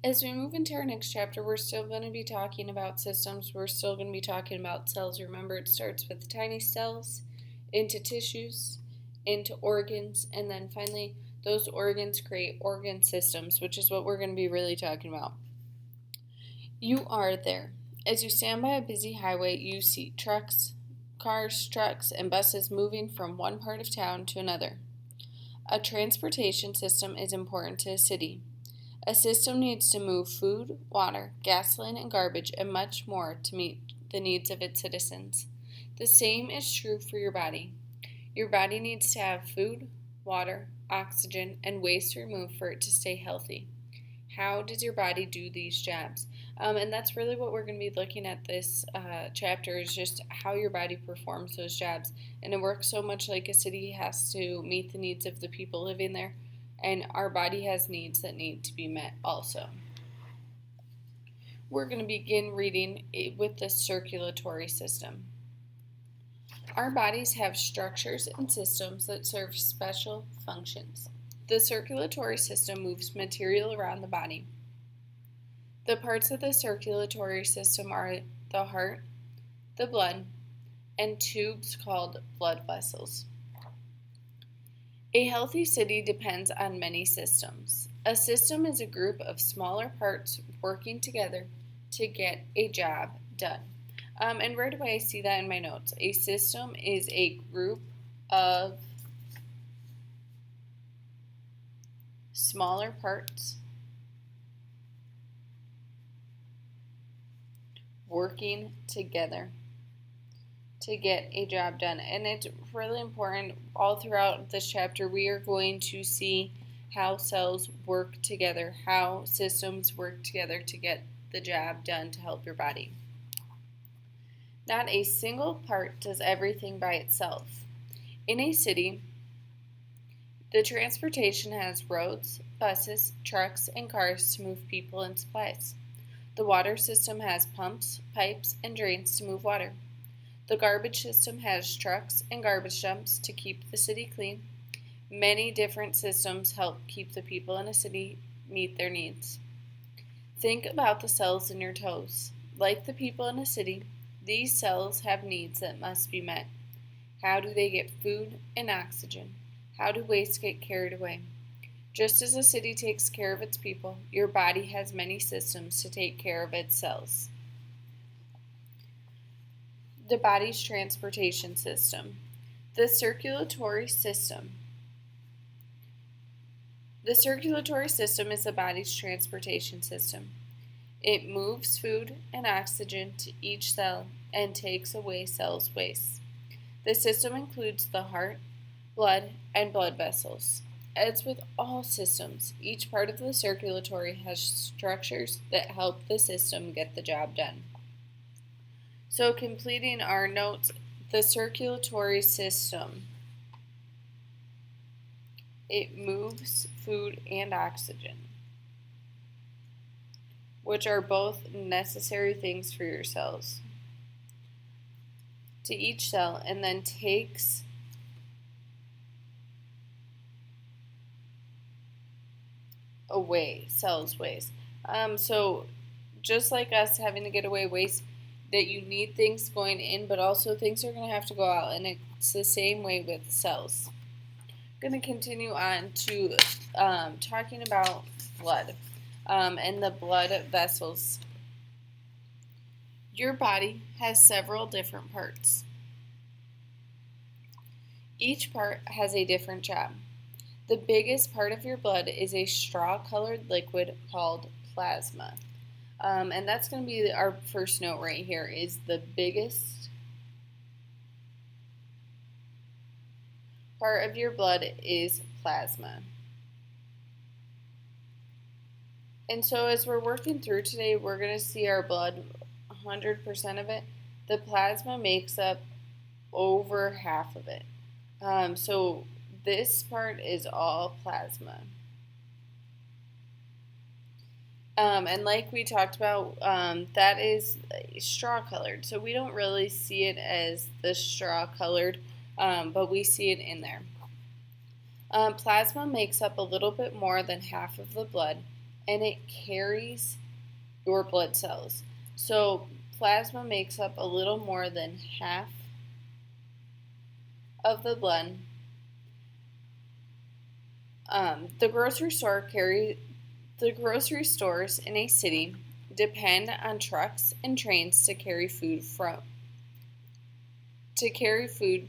As we move into our next chapter, we're still going to be talking about systems. We're still going to be talking about cells. Remember, it starts with tiny cells, into tissues, into organs, and then finally, those organs create organ systems, which is what we're going to be really talking about. You are there. As you stand by a busy highway, you see cars, trucks, and buses moving from one part of town to another. A transportation system is important to a city. A system needs to move food, water, gasoline, and garbage, and much more to meet the needs of its citizens. The same is true for your body. Your body needs to have food, water, oxygen, and waste removed for it to stay healthy. How does your body do these jobs? And that's really what we're going to be looking at this chapter is just how your body performs those jobs. And it works so much like a city has to meet the needs of the people living there, and our body has needs that need to be met also. We're going to begin reading with the circulatory system. Our bodies have structures and systems that serve special functions. The circulatory system moves material around the body. The parts of the circulatory system are the heart, the blood, and tubes called blood vessels. A healthy city depends on many systems. A system is a group of smaller parts working together to get a job done. And right away I see that in my notes. A system is a group of smaller parts working together to get a job done. And it's really important all throughout this chapter. We are going to see how cells work together, how systems work together to get the job done to help your body. Not a single part does everything by itself. In a city, the transportation has roads, buses, trucks, and cars to move people and supplies. The water system has pumps, pipes, and drains to move water. The garbage system has trucks and garbage dumps to keep the city clean. Many different systems help keep the people in a city meet their needs. Think about the cells in your toes. Like the people in a city, these cells have needs that must be met. How do they get food and oxygen? How do waste get carried away? Just as a city takes care of its people, your body has many systems to take care of its cells. The body's transportation system. The circulatory system. The circulatory system is the body's transportation system. It moves food and oxygen to each cell and takes away cells' waste. The system includes the heart, blood, and blood vessels. As with all systems, each part of the circulatory has structures that help the system get the job done. So completing our notes, the circulatory system. It moves food and oxygen, which are both necessary things for your cells, to each cell, and then takes away cells' waste. So just like us having to get away waste, that you need things going in, but also things are going to have to go out, and it's the same way with cells. I'm going to continue on to talking about blood and the blood vessels. Your body has several different parts. Each part has a different job. The biggest part of your blood is a straw-colored liquid called plasma. And that's going to be our first note right here, is the biggest part of your blood is plasma. And so as we're working through today, we're going to see our blood, 100% of it. The plasma makes up over half of it. So this part is all plasma. And like we talked about, that is straw colored. So we don't really see it as the straw colored, but we see it in there. Plasma makes up a little bit more than half of the blood, and it carries your blood cells. So plasma makes up a little more than half of the blood. The grocery stores in a city depend on trucks and trains to carry food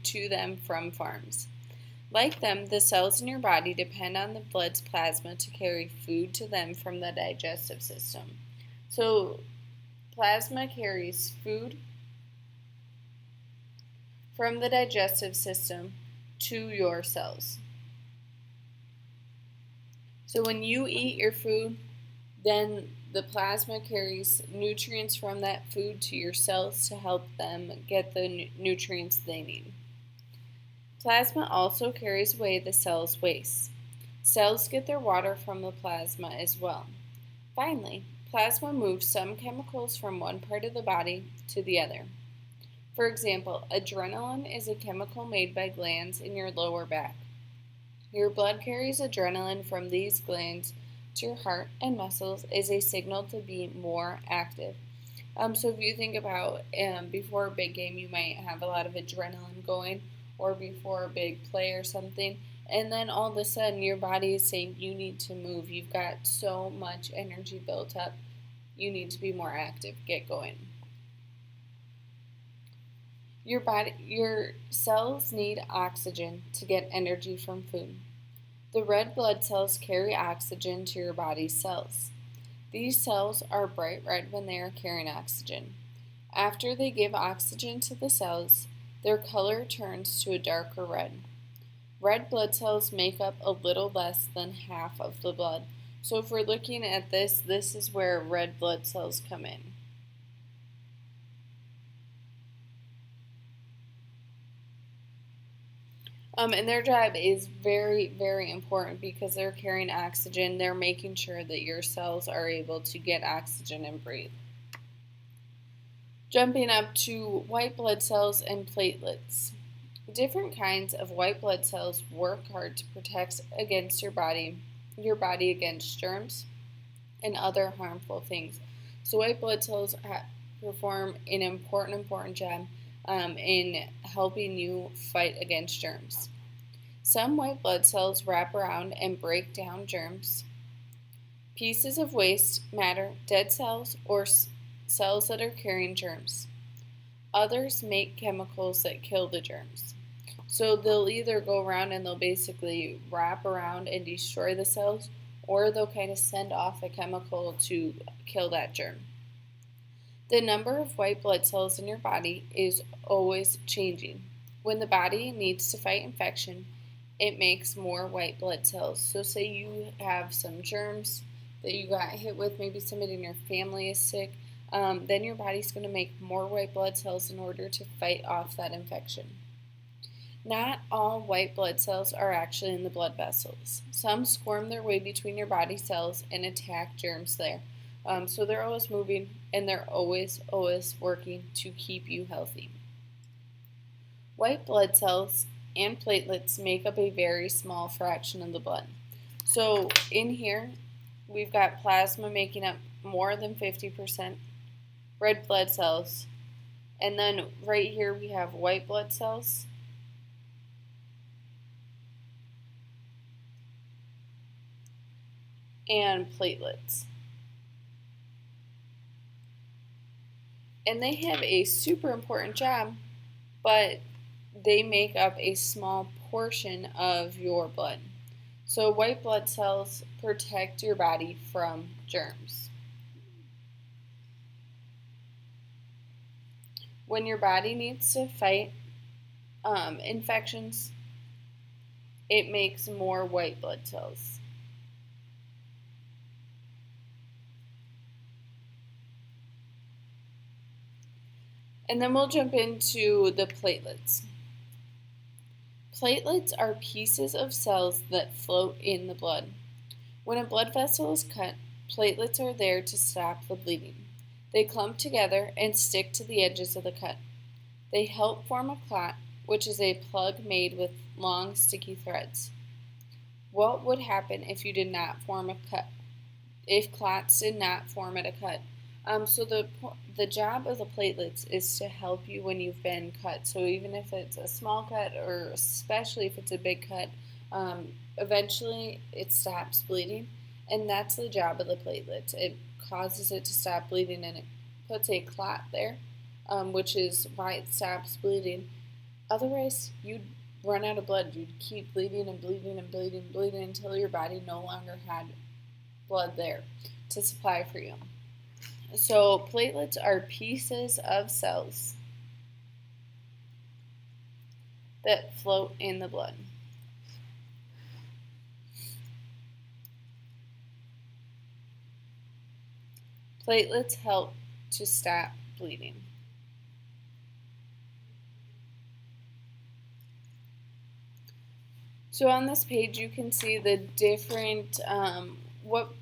to them from farms. Like them, the cells in your body depend on the blood's plasma to carry food to them from the digestive system. So, plasma carries food from the digestive system to your cells. So, when you eat your food, then the plasma carries nutrients from that food to your cells to help them get the nutrients they need. Plasma also carries away the cell's waste. Cells get their water from the plasma as well. Finally, plasma moves some chemicals from one part of the body to the other. For example, adrenaline is a chemical made by glands in your lower back. Your blood carries adrenaline from these glands to your heart and muscles as a signal to be more active. So if you think about before a big game, you might have a lot of adrenaline going, or before a big play or something, and then all of a sudden your body is saying you need to move. You've got so much energy built up. You need to be more active. Get going. Your cells need oxygen to get energy from food. The red blood cells carry oxygen to your body's cells. These cells are bright red when they are carrying oxygen. After they give oxygen to the cells, their color turns to a darker red. Red blood cells make up a little less than half of the blood. So if we're looking at this is where red blood cells come in. And their job is very, very important because they're carrying oxygen. They're making sure that your cells are able to get oxygen and breathe. Jumping up to white blood cells and platelets. Different kinds of white blood cells work hard to protect against your body against germs and other harmful things. So white blood cells perform an important job in helping you fight against germs. Some white blood cells wrap around and break down germs, pieces of waste matter, dead cells, or cells that are carrying germs. Others make chemicals that kill the germs. So they'll either go around and they'll basically wrap around and destroy the cells, or they'll kind of send off a chemical to kill that germ. The number of white blood cells in your body is always changing. When the body needs to fight infection, it makes more white blood cells. So say you have some germs that you got hit with, maybe somebody in your family is sick, then your body's going to make more white blood cells in order to fight off that infection. Not all white blood cells are actually in the blood vessels. Some squirm their way between your body cells and attack germs there. So they're always moving and they're always working to keep you healthy. White blood cells and platelets make up a very small fraction of the blood. So in here, we've got plasma making up more than 50%, red blood cells, and then right here we have white blood cells. And platelets. And they have a super important job, but they make up a small portion of your blood. So white blood cells protect your body from germs. When your body needs to fight infections, it makes more white blood cells. And then we'll jump into the platelets. Platelets are pieces of cells that float in the blood. When a blood vessel is cut, platelets are there to stop the bleeding. They clump together and stick to the edges of the cut. They help form a clot, which is a plug made with long, sticky threads. What would happen if you did not form a if clots did not form at a cut. So the job of the platelets is to help you when you've been cut. So even if it's a small cut, or especially if it's a big cut, eventually it stops bleeding, and that's the job of the platelets. It causes it to stop bleeding, and it puts a clot there, which is why it stops bleeding. Otherwise, you'd run out of blood. You'd keep bleeding and bleeding and bleeding and bleeding until your body no longer had blood there to supply for you. So platelets are pieces of cells that float in the blood. Platelets help to stop bleeding. So on this page you can see the different, what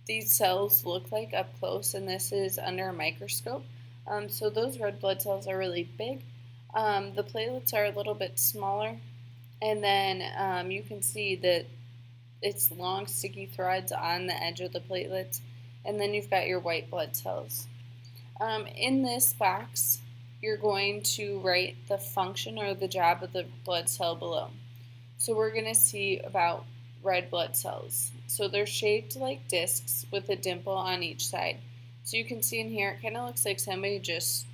these cells look like up close, and this is under a microscope. So those red blood cells are really big. The platelets are a little bit smaller, and then you can see that it's long sticky threads on the edge of the platelets, and then you've got your white blood cells. In this box, you're going to write the function or the job of the blood cell below. So we're going to see about red blood cells. So they're shaped like discs with a dimple on each side. So you can see in here, it kind of looks like somebody just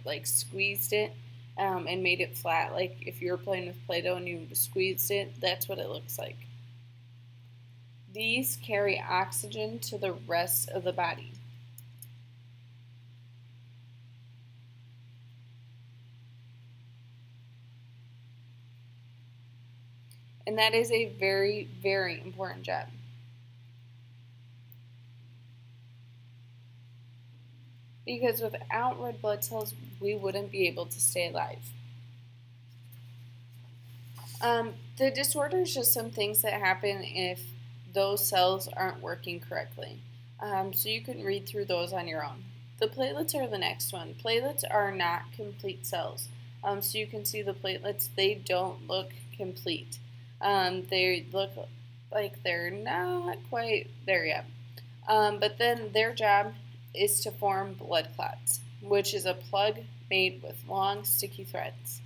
like squeezed it and made it flat. Like if you were playing with Play-Doh and you squeezed it, that's what it looks like. These carry oxygen to the rest of the body. And that is a very, very important job. Because without red blood cells, we wouldn't be able to stay alive. The disorder is just some things that happen if those cells aren't working correctly. So you can read through those on your own. The platelets are the next one. Platelets are not complete cells. So you can see the platelets, they don't look complete. They look like they're not quite there yet. But then their job is to form blood clots, which is a plug made with long sticky threads.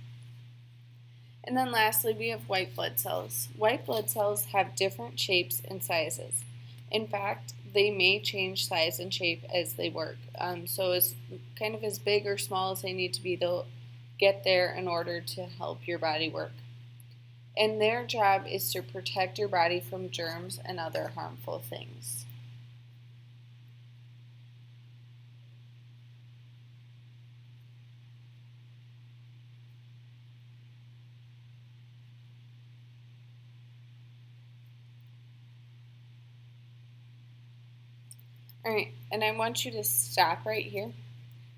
And then lastly, we have white blood cells. White blood cells have different shapes and sizes. In fact, they may change size and shape as they work. So as kind of as big or small as they need to be, they'll get there in order to help your body work. And their job is to protect your body from germs and other harmful things. Alright, and I want you to stop right here,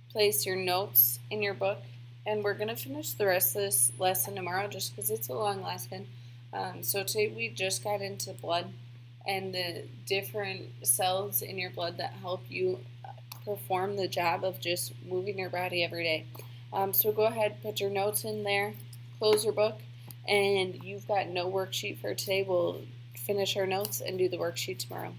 place your notes in your book, and we're going to finish the rest of this lesson tomorrow just because it's a long lesson. So today we just got into blood and the different cells in your blood that help you perform the job of just moving your body every day. So go ahead, put your notes in there, close your book, and you've got no worksheet for today. We'll finish our notes and do the worksheet tomorrow.